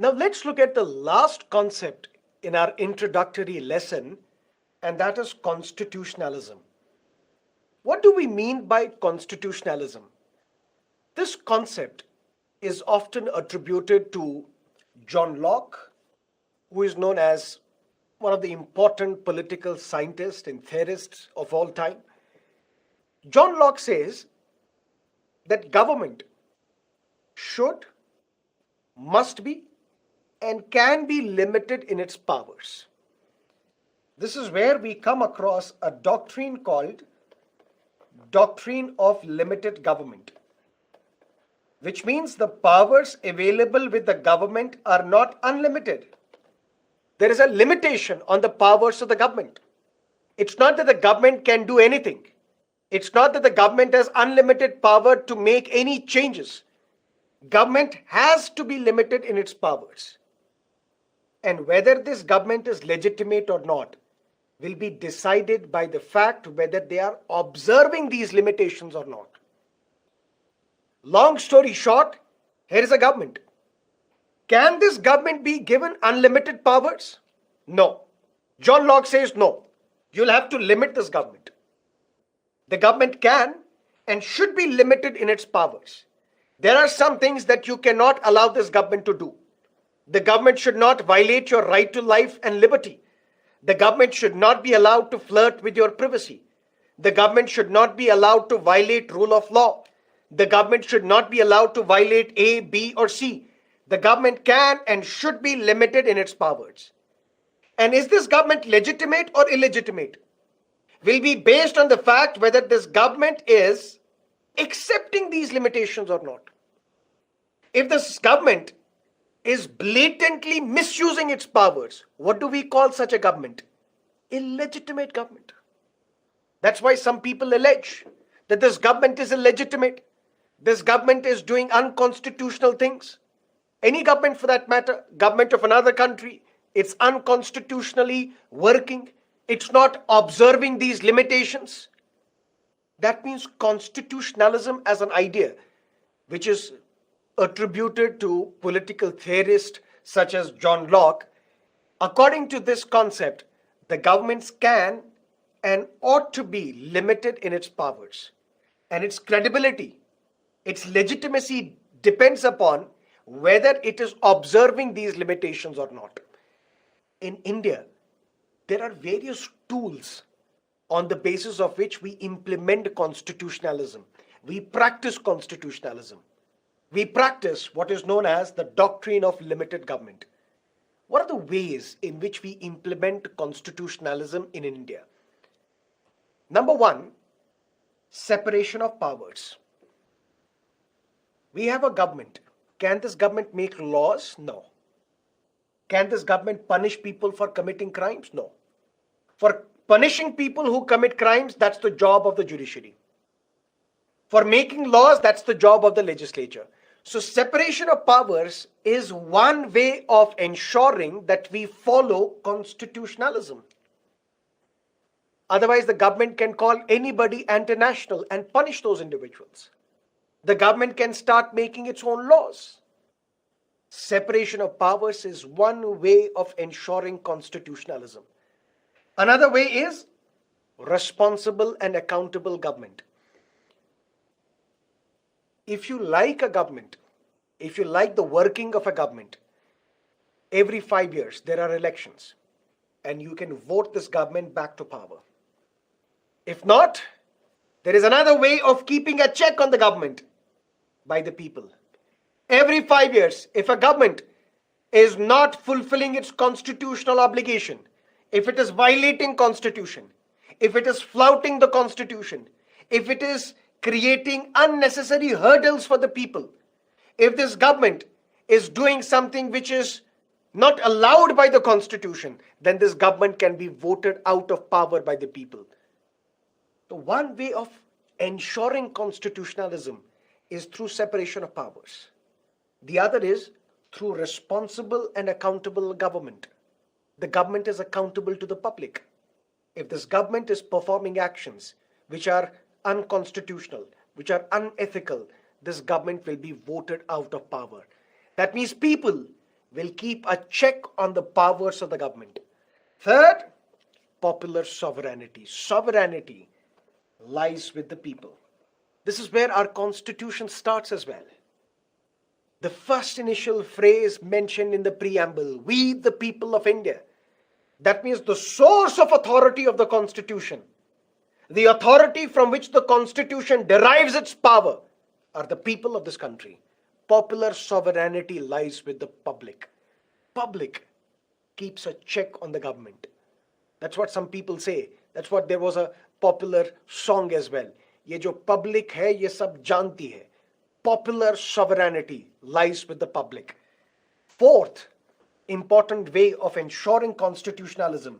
Now let's look at the last concept in our introductory lesson, and that is constitutionalism. What do we mean by constitutionalism? This concept is often attributed to John Locke, who is known as one of the important political scientists and theorists of all time. John Locke says that government should, must be, and can be limited in its powers. This is where we come across a doctrine called doctrine of limited government, which means the powers available with the government are not unlimited. There is a limitation on the powers of the government. It's not that the government can do anything. It's not that the government has unlimited power to make any changes. Government has to be limited in its powers. And whether this government is legitimate or not will be decided by the fact whether they are observing these limitations or not. Long story short, here is a government. Can this government be given unlimited powers? No. John Locke says no. You'll have to limit this government. The government can and should be limited in its powers. There are some things that you cannot allow this government to do. The government should not violate your right to life and liberty. The government should not be allowed to flirt with your privacy. The government should not be allowed to violate rule of law. The government should not be allowed to violate A, B, or C. The government can and should be limited in its powers. And is this government legitimate or illegitimate? Will be based on the fact whether this government is accepting these limitations or not. If this government is blatantly misusing its powers, what do we call such a government? Illegitimate government. That's why some people allege that this government is illegitimate. This government is doing unconstitutional things. Any government for that matter, government of another country, it's unconstitutionally working. It's not observing these limitations. That means constitutionalism as an idea, which is attributed to political theorists such as John Locke. According to this concept, the governments can and ought to be limited in its powers. And its credibility, its legitimacy depends upon whether it is observing these limitations or not. In India, there are various tools on the basis of which we implement constitutionalism. We practice constitutionalism. We practice what is known as the doctrine of limited government. What are the ways in which we implement constitutionalism in India? Number one, separation of powers. We have a government. Can this government make laws? No. Can this government punish people for committing crimes? No. For punishing people who commit crimes, that's the job of the judiciary. For making laws, that's the job of the legislature. So separation of powers is one way of ensuring that we follow constitutionalism. Otherwise, the government can call anybody anti-national and punish those individuals. The government can start making its own laws. Separation of powers is one way of ensuring constitutionalism. Another way is responsible and accountable government. If you like a government, if you like the working of a government, every 5 years there are elections and you can vote this government back to power. If not, there is another way of keeping a check on the government by the people. Every 5 years, if a government is not fulfilling its constitutional obligation, if it is violating constitution, if it is flouting the constitution, if it is creating unnecessary hurdles for the people, if this government is doing something which is not allowed by the constitution, then this government can be voted out of power by the people. The one way of ensuring constitutionalism is through separation of powers. The other is through responsible and accountable government. The government is accountable to the public. If this government is performing actions which are unconstitutional, which are unethical, this government will be voted out of power. That means people will keep a check on the powers of the government. Third, popular sovereignty. Sovereignty lies with the people. This is where our constitution starts as well. The first initial phrase mentioned in the preamble, we the people of India. That means the source of authority of the constitution, the authority from which the constitution derives its power, are the people of this country. Popular sovereignty lies with the public. Public keeps a check on the government. That's what some people say. That's what there was a popular song as well. ये जो public है ये सब जानती है. Popular sovereignty lies with the public. Fourth important way of ensuring constitutionalism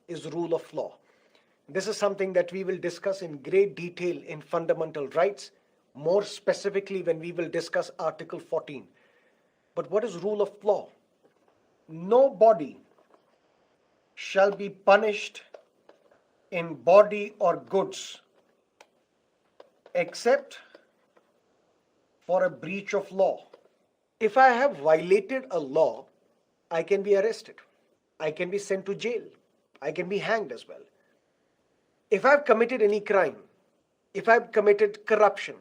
is rule of law. This is something that we will discuss in great detail in fundamental rights, more specifically when we will discuss Article 14. But what is rule of law? Nobody shall be punished in body or goods except for a breach of law. If I have violated a law, I can be arrested. I can be sent to jail. I can be hanged as well. If I've committed any crime, if I've committed corruption,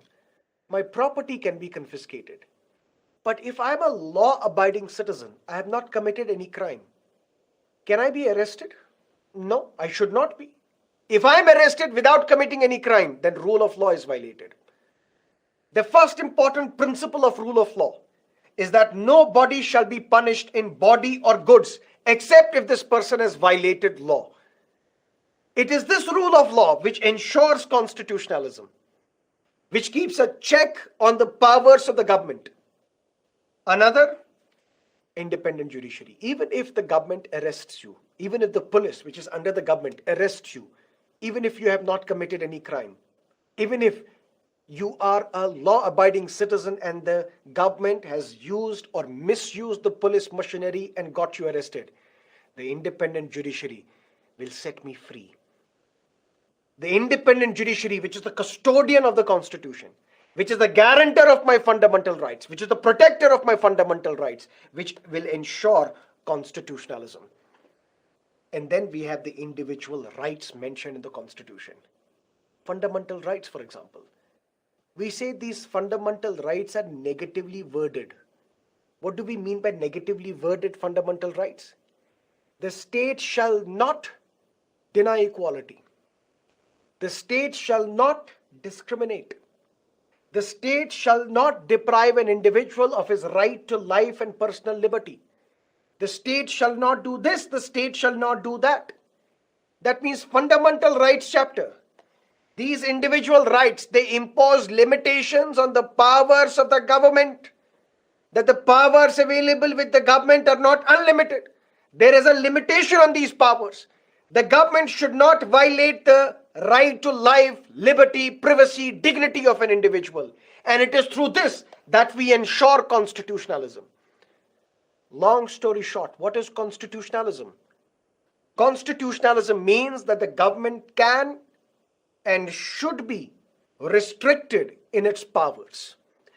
my property can be confiscated. But if I'm a law-abiding citizen, I have not committed any crime, can I be arrested? No, I should not be. If I'm arrested without committing any crime, then rule of law is violated. The first important principle of rule of law is that nobody shall be punished in body or goods except if this person has violated law. It is this rule of law which ensures constitutionalism, which keeps a check on the powers of the government. Another, independent judiciary. Even if the government arrests you, even if the police, which is under the government, arrests you, even if you have not committed any crime, even if you are a law-abiding citizen and the government has used or misused the police machinery and got you arrested, the independent judiciary will set me free. The independent judiciary, which is the custodian of the Constitution, which is the guarantor of my fundamental rights, which is the protector of my fundamental rights, which will ensure constitutionalism. And then we have the individual rights mentioned in the Constitution. Fundamental rights, for example. We say these fundamental rights are negatively worded. What do we mean by negatively worded fundamental rights? The state shall not deny equality. The state shall not discriminate. The state shall not deprive an individual of his right to life and personal liberty. The state shall not do this, the state shall not do that. That means fundamental rights chapter. These individual rights, they impose limitations on the powers of the government, that the powers available with the government are not unlimited. There is a limitation on these powers. The government should not violate the right to life, liberty, privacy, dignity of an individual. And it is through this that we ensure constitutionalism. Long story short, what is constitutionalism? Constitutionalism means that the government can and should be restricted in its powers,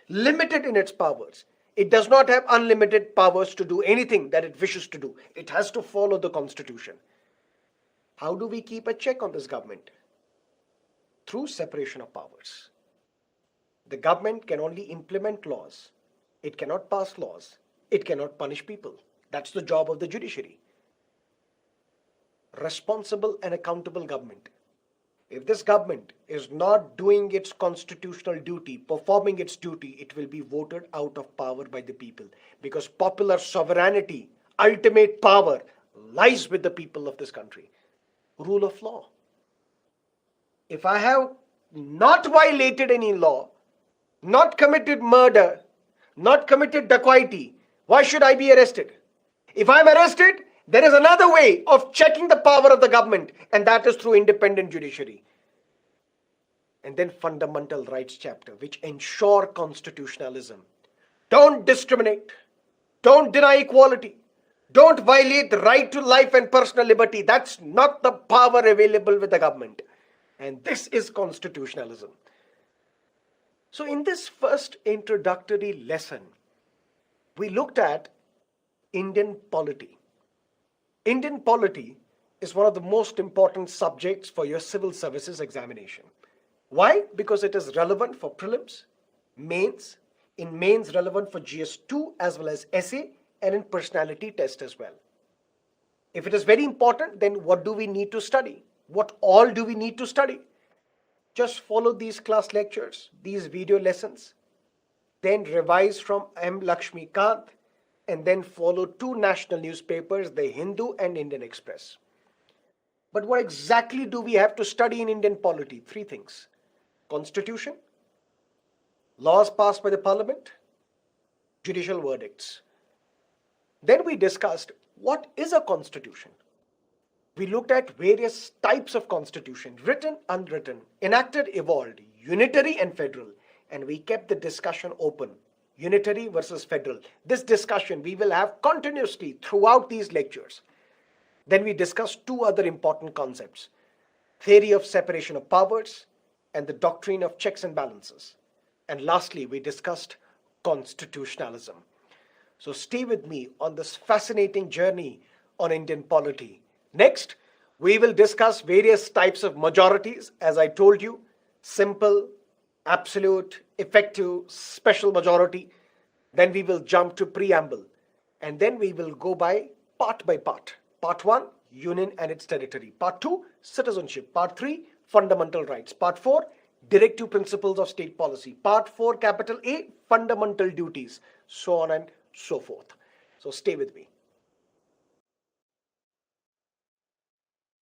limited in its powers. It does not have unlimited powers to do anything that it wishes to do. It has to follow the Constitution. How do we keep a check on this government? Through separation of powers. The government can only implement laws. It cannot pass laws. It cannot punish people. That's the job of the judiciary. Responsible and accountable government. If this government is not doing its constitutional duty, performing its duty, it will be voted out of power by the people. Because popular sovereignty, ultimate power, lies with the people of this country. Rule of law. If I have not violated any law, not committed murder, not committed dacoity, why should I be arrested? If I'm arrested, there is another way of checking the power of the government, and that is through independent judiciary. And then fundamental rights chapter, which ensure constitutionalism. Don't discriminate. Don't deny equality. Don't violate the right to life and personal liberty. That's not the power available with the government. And this is constitutionalism. So in this first introductory lesson, we looked at Indian polity. Indian polity is one of the most important subjects for your civil services examination. Why? Because it is relevant for prelims, mains, in mains relevant for GS2 as well as essay, and in personality test as well. If it is very important, then what do we need to study? What all do we need to study? Just follow these class lectures, these video lessons, then revise from M. Lakshmikant, and then follow two national newspapers, The Hindu and Indian Express. But what exactly do we have to study in Indian polity? Three things: Constitution, laws passed by the Parliament, judicial verdicts. Then we discussed what is a constitution. We looked at various types of constitution: written, unwritten, enacted, evolved, unitary and federal. And we kept the discussion open: unitary versus federal. This discussion we will have continuously throughout these lectures. Then we discussed two other important concepts: theory of separation of powers and the doctrine of checks and balances. And lastly, we discussed constitutionalism. So stay with me on this fascinating journey on Indian polity. Next, we will discuss various types of majorities. As I told you, simple, absolute, effective, special majority. Then we will jump to preamble. And then we will go by part. Part 1, union and its territory. Part 2, citizenship. Part 3, fundamental rights. Part 4, directive principles of state policy. Part 4, capital A, fundamental duties. So on and so forth. So stay with me.